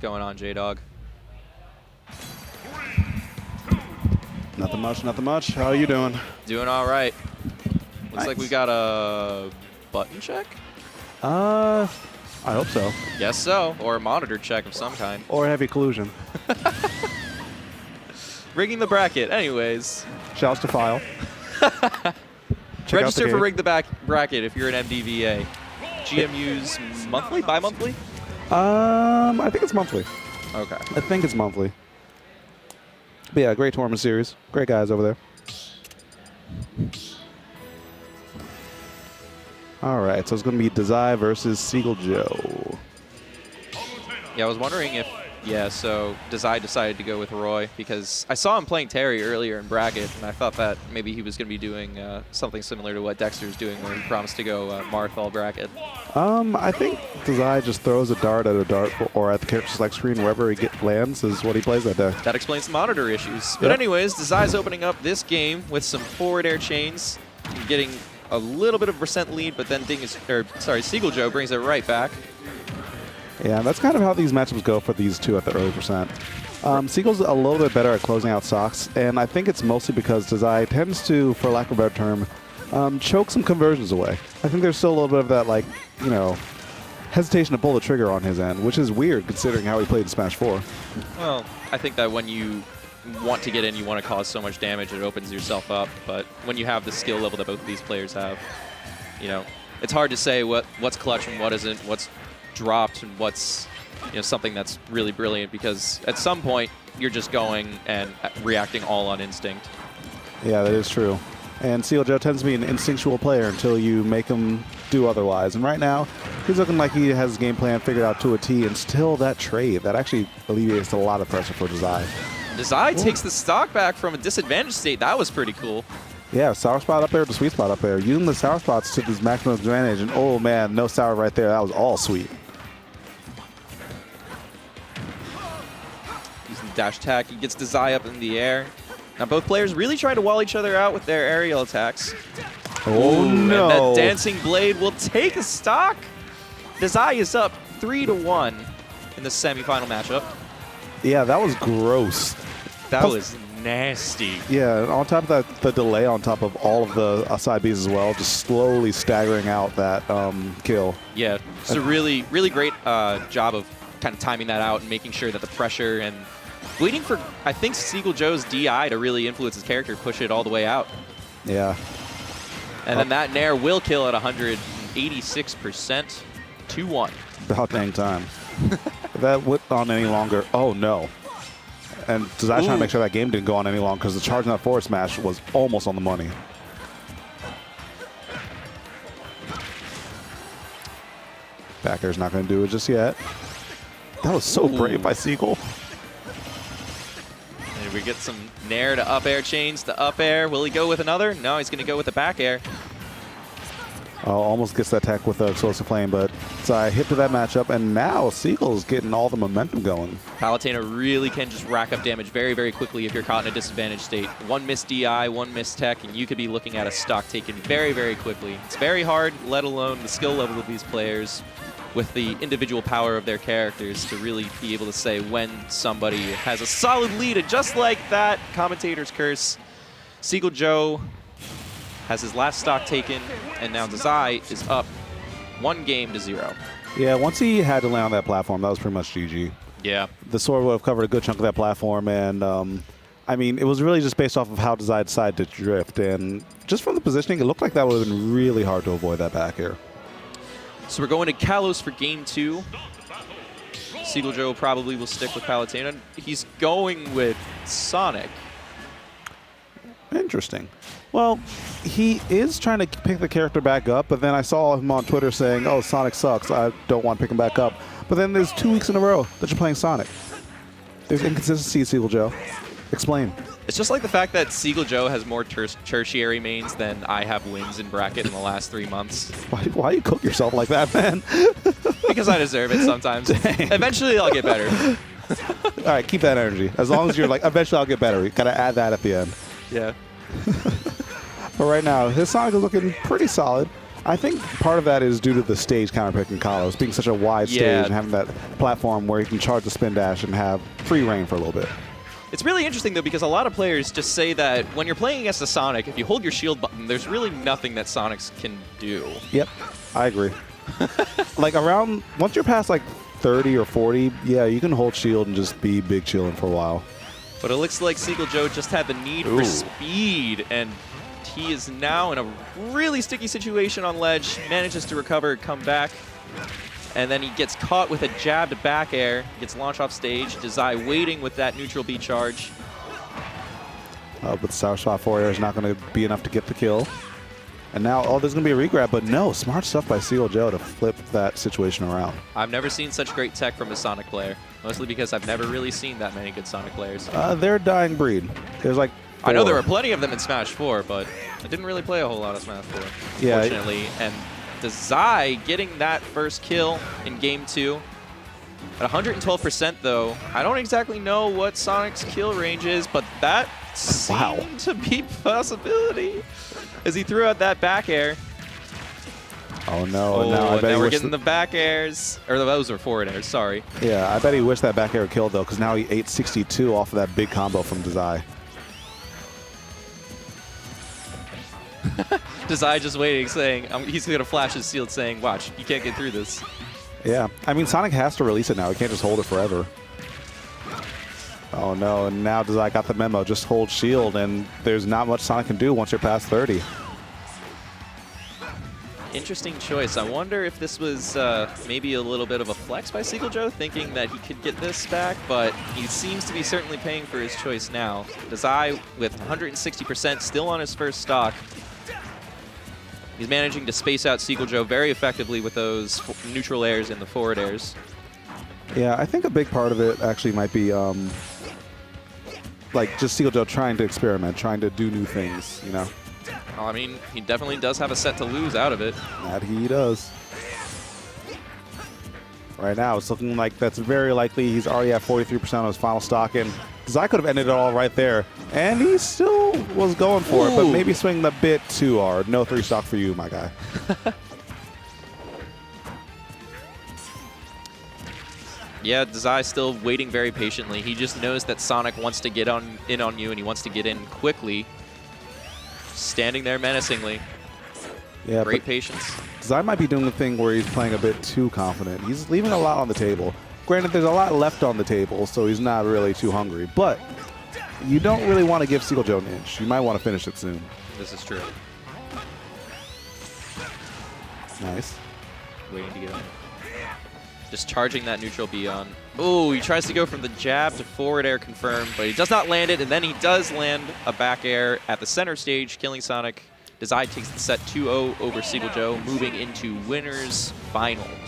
going on, J-Dog? Nothing much, nothing much. How are you doing? Doing all right. Looks Nice. like we got a button check? I hope so. Guess so. Or a monitor check of some kind. Or heavy collusion. Rigging the bracket. Anyways. Shouts to File. Register for Rig the Bracket if you're an MDVA. GMU's monthly? Bi-monthly? I think it's monthly. Okay. I think it's monthly. But yeah, great tournament series. Great guys over there. All right, so it's going to be Dazai versus Seagull Joe. Yeah, I was wondering if, so Dazai decided to go with Roy because I saw him playing Terry earlier in bracket, and I thought that maybe he was going to be doing something similar to what Dexter's doing where he promised to go Marth all bracket. I think Dazai just throws a dart at a dart or at the character select screen wherever he lands is what he plays that day. That explains the monitor issues. But anyways, Dazai's opening up this game with some forward air chains, getting a little bit of percent lead, but then Seagull Joe brings it right back. Yeah, that's kind of how these matchups go for these two at the early percent. Seagull's a little bit better at closing out stocks, and I think it's mostly because Dazai tends to, for lack of a better term, choke some conversions away. I think there's still a little bit of that, like, you know, hesitation to pull the trigger on his end, which is weird considering how he played in Smash 4. Well, I think that when you want to get in, you want to cause so much damage, it opens yourself up. But when you have the skill level that both of these players have, you know, it's hard to say what's clutch and what isn't, what's dropped and what's, you know, something that's really brilliant, because at some point you're just going and reacting all on instinct. Yeah, that is true. And Seagull Joe tends to be an instinctual player until you make him do otherwise. And right now, he's looking like he has his game plan figured out to a T, and still that trade, that actually alleviates a lot of pressure for Dazai. Dazai takes the stock back from a disadvantaged state. That was pretty cool. Yeah, sour spot up there, the sweet spot up there. Using the sour spots to his maximum advantage, and oh man, no sour right there. That was all sweet. Using the dash attack, he gets Dazai up in the air. Now both players really trying to wall each other out with their aerial attacks. Oh no! And that dancing blade will take a stock. Dazai is up 3-1 in the semifinal matchup. Yeah, that was gross. That was nasty. Yeah, on top of that, the delay on top of all of the side Bs as well, just slowly staggering out that kill. Yeah, it's a really, really great job of kind of timing that out and making sure that the pressure and waiting for, I think, Seagull Joe's DI to really influence his character, push it all the way out. Yeah. And then that Nair will kill at 186%, 2-1. About dang time. If that went on any longer, oh no. And Dazai trying to make sure that game didn't go on any longer because the charge in that forward smash was almost on the money. Back air's not going to do it just yet. That was so brave by Seagull. And we get some Nair to up air chains to up air. Will he go with another? No, he's going to go with the back air. Almost gets that tech with the explosive flame, but Dazai hit to that matchup, and now Seagull's getting all the momentum going. Palutena really can just rack up damage very, very quickly if you're caught in a disadvantaged state. One missed DI, one missed tech, and you could be looking at a stock taken very, very quickly. It's very hard, let alone the skill level of these players with the individual power of their characters to really be able to say when somebody has a solid lead. And just like that, commentator's curse, Seagull Joe has his last stock taken, and now Dazai is up 1-0. Yeah, once he had to land on that platform, that was pretty much GG. Yeah. The sword would have covered a good chunk of that platform, and I mean, it was really just based off of how Dazai decided to drift, and just from the positioning, it looked like that would have been really hard to avoid that back air. So we're going to Kalos for game 2. Seagull Joe probably will stick with Palutena. He's going with Sonic. Interesting. Well, he is trying to pick the character back up, but then I saw him on Twitter saying, oh, Sonic sucks, I don't want to pick him back up. But then there's 2 weeks in a row that you're playing Sonic. There's inconsistency, Seagull Joe. Explain. It's just like the fact that Seagull Joe has more tertiary mains than I have wins in bracket in the last 3 months. Why you cook yourself like that, man? Because I deserve it sometimes. Dang. Eventually, I'll get better. All right, keep that energy. As long as you're like, eventually I'll get better. You gotta add that at the end. Yeah. But right now, his Sonic is looking pretty solid. I think part of that is due to the stage counterpicking Kalos being such a wide stage and having that platform where you can charge the spin dash and have free reign for a little bit. It's really interesting, though, because a lot of players just say that when you're playing against a Sonic, if you hold your shield button, there's really nothing that Sonics can do. Yep, I agree. Like once you're past like 30 or 40, yeah, you can hold shield and just be big chilling for a while. But it looks like Seagull Joe just had the need for speed, and he is now in a really sticky situation on ledge, manages to recover, come back, and then he gets caught with a jab to back air, gets launched off stage. Dazai waiting with that neutral B charge. But Sour Spot forward air is not going to be enough to get the kill. And now, there's going to be a regrab, but no, smart stuff by Seagull Joe to flip that situation around. I've never seen such great tech from a Sonic player, mostly because I've never really seen that many good Sonic players. They're a dying breed. There's like 4. I know there were plenty of them in Smash 4, but I didn't really play a whole lot of Smash 4, fortunately. And Dazai getting that first kill in Game 2. At 112%, though, I don't exactly know what Sonic's kill range is, but that seemed to be a possibility as he threw out that back air. Oh, no. And now, now we're getting the back airs. Or those are forward airs, sorry. Yeah, I bet he wished that back air killed, though, because now he 862 off of that big combo from Dazai. Dazai just waiting, saying, he's going to flash his shield saying, watch, you can't get through this. Yeah, I mean, Sonic has to release it now. He can't just hold it forever. Oh, no, and now Dazai got the memo. Just hold shield, and there's not much Sonic can do once you're past 30. Interesting choice. I wonder if this was maybe a little bit of a flex by Seagull Joe, thinking that he could get this back, but he seems to be certainly paying for his choice now. Dazai with 160% still on his first stock. He's managing to space out Seagull Joe very effectively with those neutral airs and the forward airs. Yeah, I think a big part of it actually might be like just Seagull Joe trying to experiment, trying to do new things, you know? I mean, he definitely does have a set to lose out of it. That he does. Right now, it's looking like that's very likely. He's already at 43% on his final stock, and Dazai could have ended it all right there. And he still was going for it, but maybe swinging a bit too hard. No 3 stock for you, my guy. Yeah, Dazai still waiting very patiently. He just knows that Sonic wants to get in on you, and he wants to get in quickly. Standing there menacingly. Yeah, great patience. Dazai might be doing the thing where he's playing a bit too confident. He's leaving a lot on the table. Granted, there's a lot left on the table, so he's not really too hungry. But you don't really want to give Seagull Joe an inch. You might want to finish it soon. This is true. Nice. Waiting to get on. Just charging that neutral B on. Oh, he tries to go from the jab to forward air confirmed, but he does not land it, and then he does land a back air at the center stage, killing Sonic. Dazai takes the set 2-0 over Seagull Joe, moving into winners finals.